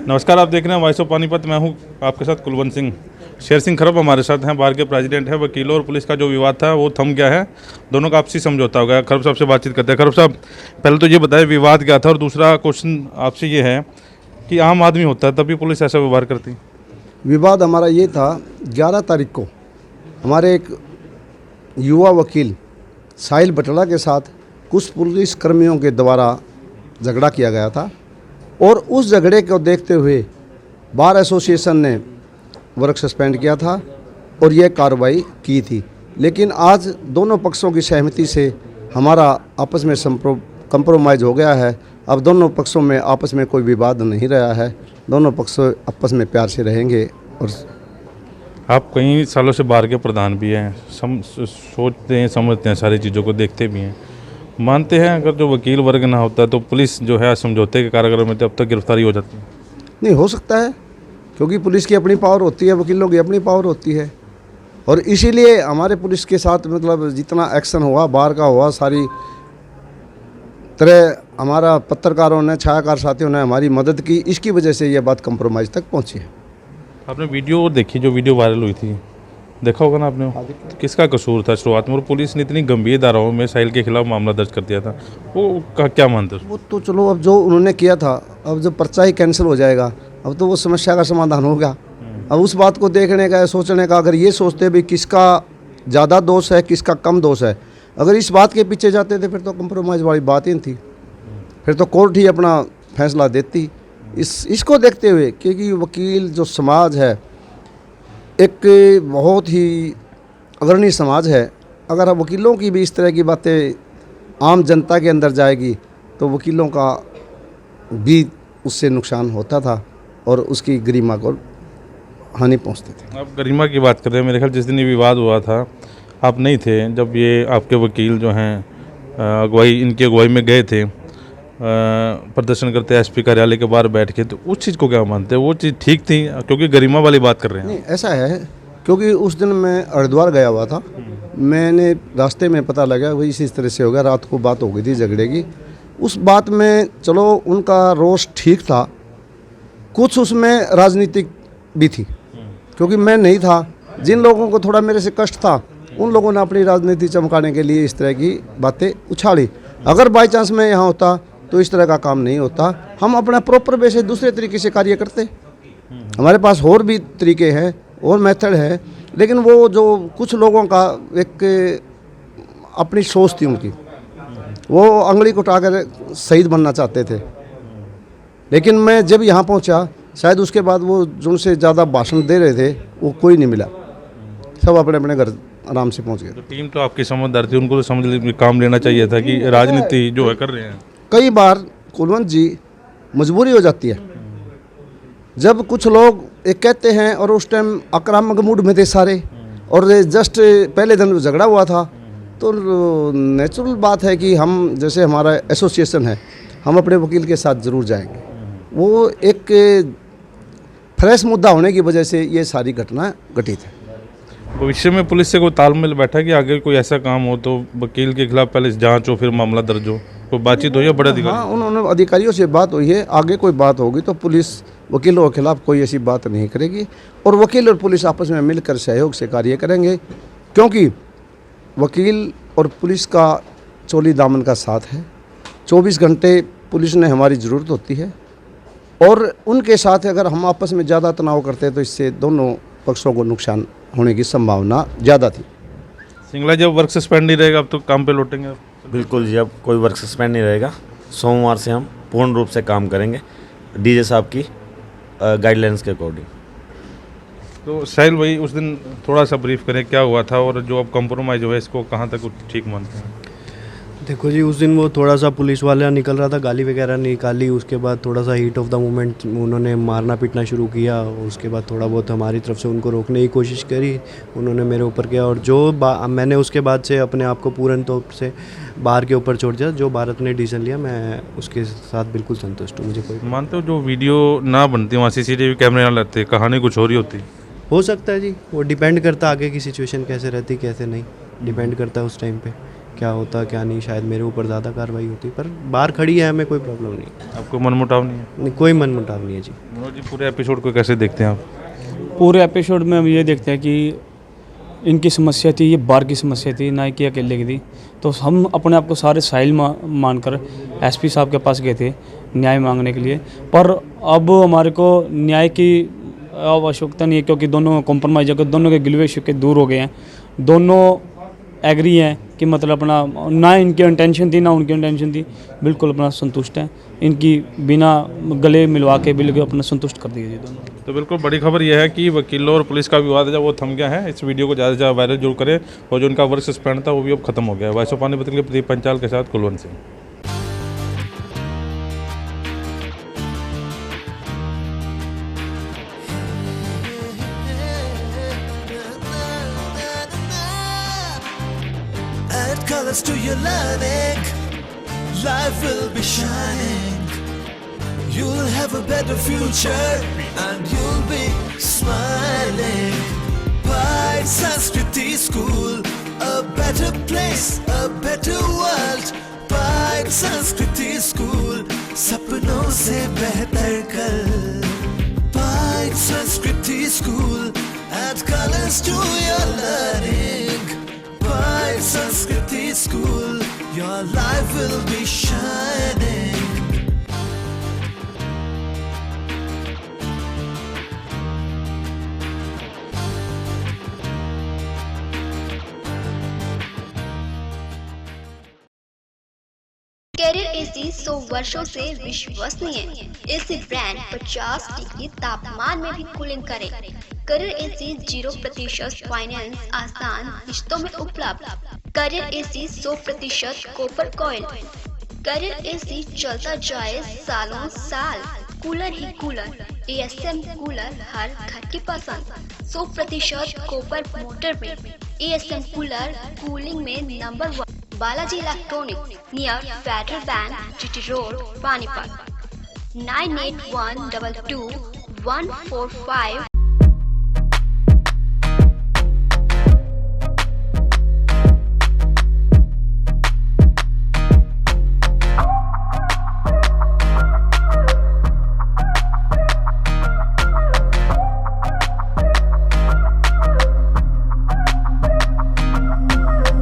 नमस्कार, आप देख रहे हैं वॉइस ऑफ पानीपत। मैं हूं आपके साथ कुलवंत सिंह। शेर सिंह खरब हमारे साथ हैं, बार के प्रेसिडेंट हैं। वकीलों और पुलिस का जो विवाद था वो थम गया है, दोनों का आपसी समझौता हो गया। खरब साहब से बातचीत करते हैं। खरब साहब, पहले तो ये बताएं विवाद क्या था, और दूसरा क्वेश्चन आपसे ये है कि आम आदमी होता है तभी पुलिस ऐसा व्यवहार करती? विवाद हमारा ये था, 11 तारीख को हमारे एक युवा वकील साहिल बटला के साथ कुछ पुलिस कर्मियों के द्वारा झगड़ा किया गया था, और उस झगड़े को देखते हुए बार एसोसिएशन ने वर्क सस्पेंड किया था और यह कार्रवाई की थी। लेकिन आज दोनों पक्षों की सहमति से हमारा आपस में कंप्रोमाइज़ हो गया है। अब दोनों पक्षों में आपस में कोई विवाद नहीं रहा है, दोनों पक्ष आपस में प्यार से रहेंगे। और आप कई सालों से बार के प्रधान भी हैं, सोचते हैं, समझते हैं, सारी चीज़ों को देखते भी हैं। मानते हैं अगर जो वकील वर्ग ना होता तो पुलिस जो है समझौते के कारागार में अब तक गिरफ्तारी हो जाती? नहीं हो सकता है, क्योंकि पुलिस की अपनी पावर होती है, वकीलों की अपनी पावर होती है। और इसीलिए हमारे पुलिस के साथ मतलब जितना एक्शन हुआ, बार का हुआ, सारी तरह हमारा पत्रकारों ने, छायाकार साथियों ने हमारी मदद की। इसकी वजह से यह बात कंप्रोमाइज़ तक पहुंची है। आपने वीडियो देखी, जो वीडियो वायरल हुई थी, देखा होगा ना आपने? तो किसका कसूर था शुरुआत में? और पुलिस ने इतनी गंभीर धाराओं में साहिल के खिलाफ मामला दर्ज कर दिया था, वो क्या मानते हैं? वो तो चलो, अब जो उन्होंने किया था, अब जब पर्चा ही कैंसिल हो जाएगा, अब तो वो समस्या का समाधान होगा। अब उस बात को देखने का, सोचने का, अगर ये सोचते भी किसका ज़्यादा दोष है, किसका कम दोष है, अगर इस बात के पीछे जाते थे फिर तो कंप्रोमाइज़ वाली बात ही नहीं थी, फिर तो कोर्ट ही अपना फैसला देती। इसको देखते हुए, क्योंकि वकील जो समाज है एक बहुत ही अग्रणी समाज है, अगर वकीलों की भी इस तरह की बातें आम जनता के अंदर जाएगी तो वकीलों का भी उससे नुकसान होता था और उसकी गरिमा को हानि पहुंचती थी। आप गरिमा की बात कर रहे हैं, मेरे ख्याल जिस दिन ये विवाद हुआ था आप नहीं थे, जब ये आपके वकील जो हैं इनकी अगुवाई में गए थे प्रदर्शन करते एसपी कार्यालय के बाहर बैठ के, तो उस चीज़ को क्या मानते हैं? वो चीज़ ठीक थी? क्योंकि गरिमा वाली बात कर रहे हैं। नहीं, ऐसा है, क्योंकि उस दिन मैं हरिद्वार गया हुआ था, मैंने रास्ते में पता लगा वही इसी तरह से हो गया। रात को बात हो गई थी झगड़े की। उस बात में चलो उनका रोष ठीक था, कुछ उसमें राजनीतिक भी थी, क्योंकि मैं नहीं था। जिन लोगों को थोड़ा मेरे से कष्ट था उन लोगों ने अपनी राजनीति चमकाने के लिए इस तरह की बातें उछाली। अगर बाई चांस मैं यहाँ होता तो इस तरह का काम नहीं होता। हम अपना प्रॉपर वे से दूसरे तरीके से कार्य करते। हमारे पास और भी तरीके हैं और मेथड है, लेकिन वो जो कुछ लोगों का एक अपनी सोच थी उनकी, वो अंगली को उठाकर शहीद बनना चाहते थे। लेकिन मैं जब यहाँ पहुँचा, शायद उसके बाद वो जो उनसे ज़्यादा भाषण दे रहे थे वो कोई नहीं मिला, सब अपने अपने घर आराम से पहुँच गए। तो टीम तो आपकी समझदार थी, उनको तो समझ काम लेना चाहिए था कि राजनीति जो है कर रहे हैं। कई बार कुलवंत जी मजबूरी हो जाती है, जब कुछ लोग एक कहते हैं और उस टाइम आक्रामक मूड में थे सारे, और जस्ट पहले दिन झगड़ा हुआ था, तो नेचुरल बात है कि हम, जैसे हमारा एसोसिएशन है, हम अपने वकील के साथ ज़रूर जाएंगे। वो एक फ्रेश मुद्दा होने की वजह से ये सारी घटना घटित है। भविष्य में पुलिस से कोई तालमेल बैठा कि आगे कोई ऐसा काम हो तो वकील के खिलाफ पहले जांच हो फिर मामला दर्ज हो, कोई बातचीत हो या बड़े अधिकारी? हाँ, उन्होंने अधिकारियों से बात हुई है। आगे कोई बात होगी तो पुलिस वकीलों के खिलाफ कोई ऐसी बात नहीं करेगी, और वकील और पुलिस आपस में मिलकर सहयोग से कार्य करेंगे, क्योंकि वकील और पुलिस का चोली दामन का साथ है। 24 घंटे पुलिस ने हमारी ज़रूरत होती है, और उनके साथ अगर हम आपस में ज़्यादा तनाव करते हैं तो इससे दोनों पक्षों को नुकसान होने की संभावना ज़्यादा थी। सिंगला, जब वर्क सस्पेंड नहीं रहेगा अब तो काम पे लौटेंगे? बिल्कुल जी, अब कोई वर्क सस्पेंड नहीं रहेगा। सोमवार से हम पूर्ण रूप से काम करेंगे डीजे साहब की गाइडलाइंस के अकॉर्डिंग। तो साहिल भाई, उस दिन थोड़ा सा ब्रीफ करें क्या हुआ था, और जो अब कंप्रोमाइज़ हुआ है इसको कहाँ तक ठीक मानते हैं? देखो जी, उस दिन वो थोड़ा सा पुलिस वाला निकल रहा था, गाली वगैरह निकाली, उसके बाद थोड़ा सा हीट ऑफ द मोमेंट उन्होंने मारना पीटना शुरू किया। उसके बाद थोड़ा बहुत हमारी तरफ से उनको रोकने की कोशिश करी, उन्होंने मेरे ऊपर किया, और जो मैंने उसके बाद से अपने आप को पूर्ण तौर से बाहर के ऊपर छोड़ दिया। जो भारत ने डिसीजन लिया, मैं उसके साथ बिल्कुल संतुष्ट हूँ। मुझे कोई मानते हो जो वीडियो ना बनती वहाँ CCTV कैमरे ना लगते, कहानी कुछ और ही होती? हो सकता है जी, वो डिपेंड करता आगे की सिचुएशन कैसे रहती कैसे नहीं, डिपेंड करता है उस टाइम पे। क्या होता क्या नहीं, शायद मेरे ऊपर ज़्यादा कार्रवाई होती, पर बाहर खड़ी है, हमें कोई प्रॉब्लम नहीं। आपको मनमुटाव नहीं है? नहीं, कोई मनमुटाव नहीं है जी। मनोज जी, पूरे एपिसोड को कैसे देखते हैं आप? पूरे एपिसोड में हम ये देखते हैं कि इनकी समस्या थी, ये बार की समस्या थी, ना कि अकेले की थी। तो हम अपने आप को सारे साहिल मानकर एसपी साहब के पास गए थे न्याय मांगने के लिए, पर अब हमारे को न्याय की आवश्यकता नहीं है, क्योंकि दोनों कॉम्प्रोमाइज़ होकर दोनों के गिलवे शिकवे दूर हो गए हैं। दोनों एग्री हैं कि मतलब अपना, ना इनकी इंटेंशन थी ना उनकी इंटेंशन थी, बिल्कुल अपना संतुष्ट हैं। इनकी बिना गले मिलवा के बिल्कुल अपना संतुष्ट कर दिया जी दोनों। तो बिल्कुल बड़ी खबर यह है कि वकीलों और पुलिस का विवाद है जब वो थम गया है। इस वीडियो को ज़्यादा से ज़्यादा वायरल जरूर करें, और जो उनका वर्क सस्पेंड था वो भी अब खत्म हो गया है। वॉइस ऑफ पानीपत के लिए प्रदीप पंचाल के साथ Kulwant Singh. Add colors to your learning, life will be shining. You'll have a better future and you'll be smiling. By Sanskriti School, a better place, a better world. By Sanskriti School, सपनों से बेहतर कल. By Sanskriti School, add colors to your learning. By Sanskriti School, your life will be shining. Carrier AC 100 वर्षों से विश्वसनीय। AC brand 50 degree तापमान में भी कूलिंग करे। कैरियर एसी 0% फाइनेंस आसान किश्तों में उपलब्ध। Carrier AC 100% copper coil. Carrier AC चलता जाए सालों साल। कूलर ही कूलर, एएसएम कूलर हर घर की पसंद। 100% कॉपर मोटर में एएसएम कूलर कूलिंग में number 1। Balaji electronic near Federal Bank, GT road, Panipat. 98122145